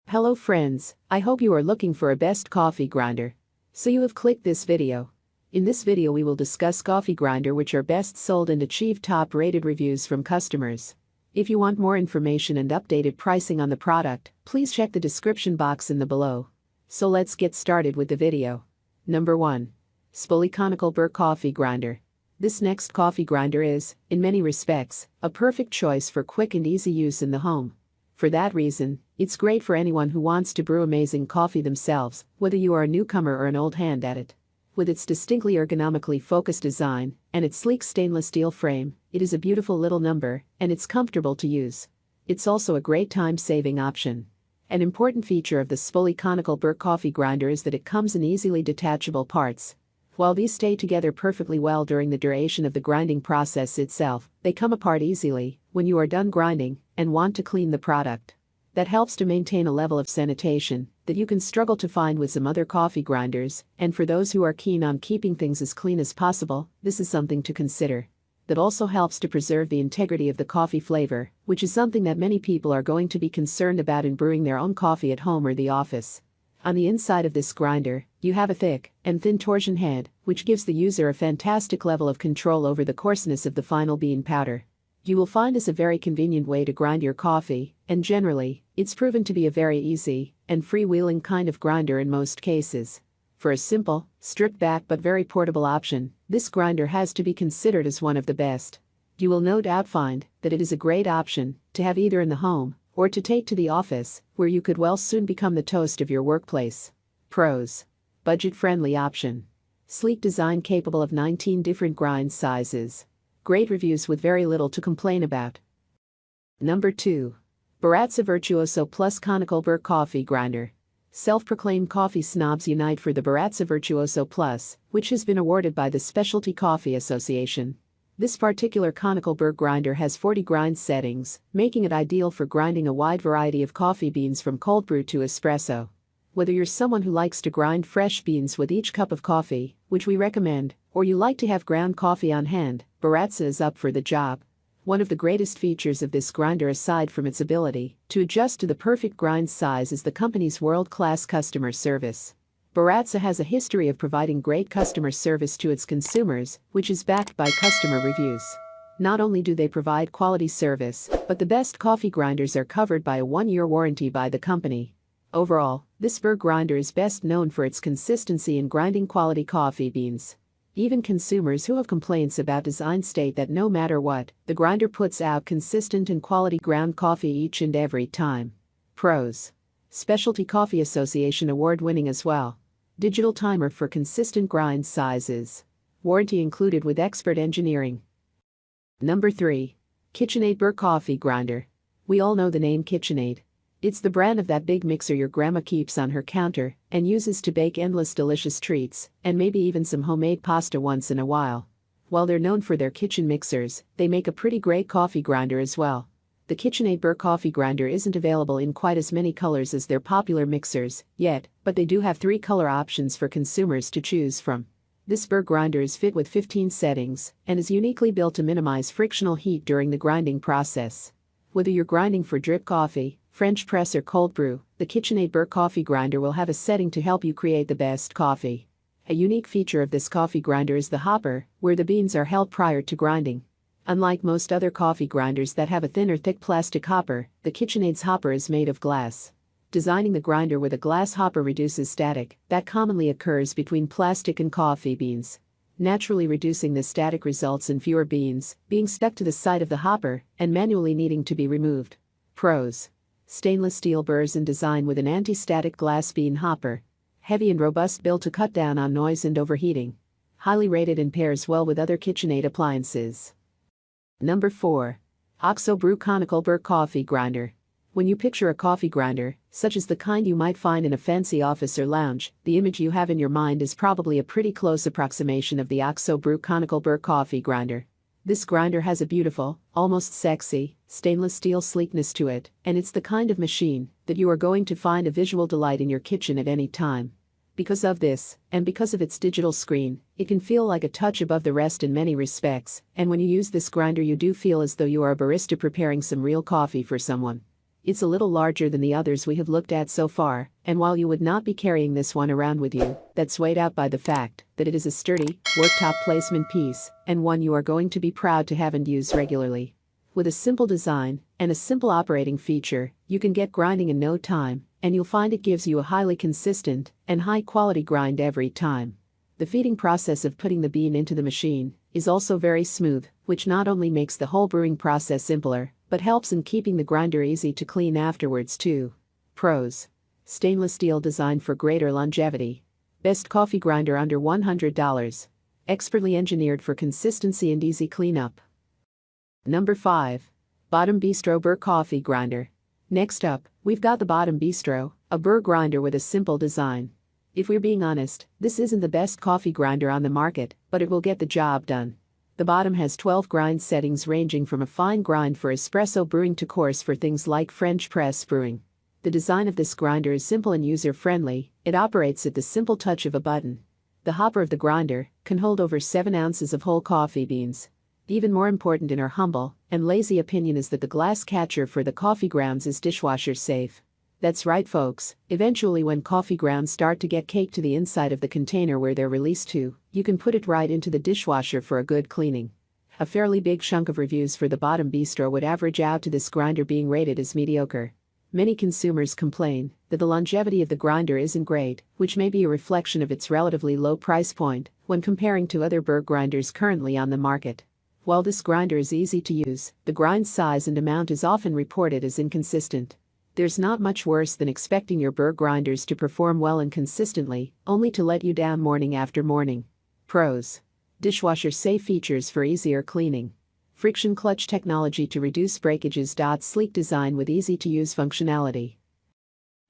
Hello friends, I hope you are looking for a best coffee grinder. So you have clicked this video. In this video we will discuss coffee grinder which are best sold and achieve top rated reviews from customers. If you want more information and updated pricing on the product, please check the description box in the below. So let's get started with the video. Number 1. Spolo Conical Bur Coffee Grinder. This next coffee grinder is, in many respects, a perfect choice for quick and easy use in the home. For that reason, it's great for anyone who wants to brew amazing coffee themselves, whether you are a newcomer or an old hand at it. With its distinctly ergonomically focused design and its sleek stainless steel frame, it is a beautiful little number, and it's comfortable to use. It's also a great time-saving option. An important feature of the Spolo Conical Bur coffee grinder is that it comes in easily detachable parts. While these stay together perfectly well during the duration of the grinding process itself, they come apart easily when you are done grinding and want to clean the product. That helps to maintain a level of sanitation that you can struggle to find with some other coffee grinders, and for those who are keen on keeping things as clean as possible, this is something to consider. That also helps to preserve the integrity of the coffee flavor, which is something that many people are going to be concerned about in brewing their own coffee at home or the office. On the inside of this grinder, you have a thick and thin torsion head, which gives the user a fantastic level of control over the coarseness of the final bean powder. You will find this a very convenient way to grind your coffee, and generally, it's proven to be a very easy and freewheeling kind of grinder in most cases. For a simple, stripped-back but very portable option, this grinder has to be considered as one of the best. You will no doubt find that it is a great option to have either in the home or to take to the office, where you could well soon become the toast of your workplace. Pros: budget-friendly option. Sleek design capable of 19 different grind sizes. Great reviews with very little to complain about. Number 2. Baratza Virtuoso Plus Conical Bur Coffee Grinder. Self-proclaimed coffee snobs unite for the Baratza Virtuoso Plus, which has been awarded by the Specialty Coffee Association. This particular conical burr grinder has 40 grind settings, making it ideal for grinding a wide variety of coffee beans from cold brew to espresso. Whether you're someone who likes to grind fresh beans with each cup of coffee, which we recommend, or you like to have ground coffee on hand, Baratza is up for the job. One of the greatest features of this grinder aside from its ability to adjust to the perfect grind size is the company's world-class customer service. Baratza has a history of providing great customer service to its consumers, which is backed by customer reviews. Not only do they provide quality service, but the best coffee grinders are covered by a 1-year warranty by the company. Overall, this burr grinder is best known for its consistency in grinding quality coffee beans. Even consumers who have complaints about design state that no matter what, the grinder puts out consistent and quality ground coffee each and every time. Pros: Specialty Coffee Association award-winning as well. Digital timer for consistent grind sizes. Warranty included with expert engineering. Number 3. KitchenAid Bur Coffee Grinder. We all know the name KitchenAid. It's the brand of that big mixer your grandma keeps on her counter and uses to bake endless delicious treats, and maybe even some homemade pasta once in a while. While they're known for their kitchen mixers, they make a pretty great coffee grinder as well. The KitchenAid Bur coffee grinder isn't available in quite as many colors as their popular mixers yet, but they do have 3 color options for consumers to choose from. This Bur grinder is fit with 15 settings and is uniquely built to minimize frictional heat during the grinding process. Whether you're grinding for drip coffee, French press or cold brew, the KitchenAid Bur coffee grinder will have a setting to help you create the best coffee. A unique feature of this coffee grinder is the hopper, where the beans are held prior to grinding. Unlike most other coffee grinders that have a thin or thick plastic hopper, the KitchenAid's hopper is made of glass. Designing the grinder with a glass hopper reduces static that commonly occurs between plastic and coffee beans. Naturally reducing this static results in fewer beans being stuck to the side of the hopper and manually needing to be removed. Pros: Stainless steel burrs in design with an anti-static glass bean hopper. Heavy and robust build to cut down on noise and overheating. Highly rated and pairs well with other KitchenAid appliances. Number 4. Oxo Brew Conical Bur Coffee Grinder. When you picture a coffee grinder, such as the kind you might find in a fancy office or lounge, the image you have in your mind is probably a pretty close approximation of the Oxo Brew Conical Bur coffee grinder. This grinder has a beautiful, almost sexy, stainless steel sleekness to it, and it's the kind of machine that you are going to find a visual delight in your kitchen at any time. Because of this, and because of its digital screen, it can feel like a touch above the rest in many respects, and when you use this grinder you do feel as though you are a barista preparing some real coffee for someone. It's a little larger than the others we have looked at so far, and while you would not be carrying this one around with you, that's weighed out by the fact that it is a sturdy, worktop placement piece, and one you are going to be proud to have and use regularly. With a simple design and a simple operating feature, you can get grinding in no time, and you'll find it gives you a highly consistent and high-quality grind every time. The feeding process of putting the bean into the machine is also very smooth, which not only makes the whole brewing process simpler, but helps in keeping the grinder easy to clean afterwards too. Pros: stainless steel designed for greater longevity. Best coffee grinder under $100. Expertly engineered for consistency and easy cleanup. Number 5. Bottom Bistro Bur Coffee Grinder. Next up, we've got the Bottom Bistro, a Bur grinder with a simple design. If we're being honest, this isn't the best coffee grinder on the market, but it will get the job done. The Bottom has 12 grind settings ranging from a fine grind for espresso brewing to coarse for things like French press brewing. The design of this grinder is simple and user-friendly. It operates at the simple touch of a button. The hopper of the grinder can hold over 7 ounces of whole coffee beans. Even more important in our humble and lazy opinion is that the glass catcher for the coffee grounds is dishwasher safe. That's right, folks. Eventually, when coffee grounds start to get caked to the inside of the container where they're released to, you can put it right into the dishwasher for a good cleaning. A fairly big chunk of reviews for the Bottom Bistro would average out to this grinder being rated as mediocre. Many consumers complain that the longevity of the grinder isn't great, which may be a reflection of its relatively low price point when comparing to other Bur grinders currently on the market. While this grinder is easy to use, the grind size and amount is often reported as inconsistent. There's not much worse than expecting your Bur grinders to perform well and consistently, only to let you down morning after morning. Pros: dishwasher safe features for easier cleaning. Friction clutch technology to reduce breakages. Sleek design with easy to use functionality.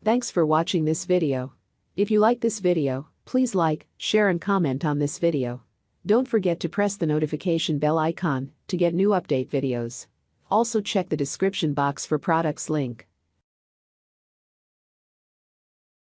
Thanks for watching this video. If you like this video, please like, share and comment on this video. Don't forget to press the notification bell icon to get new update videos. Also check the description box for products link.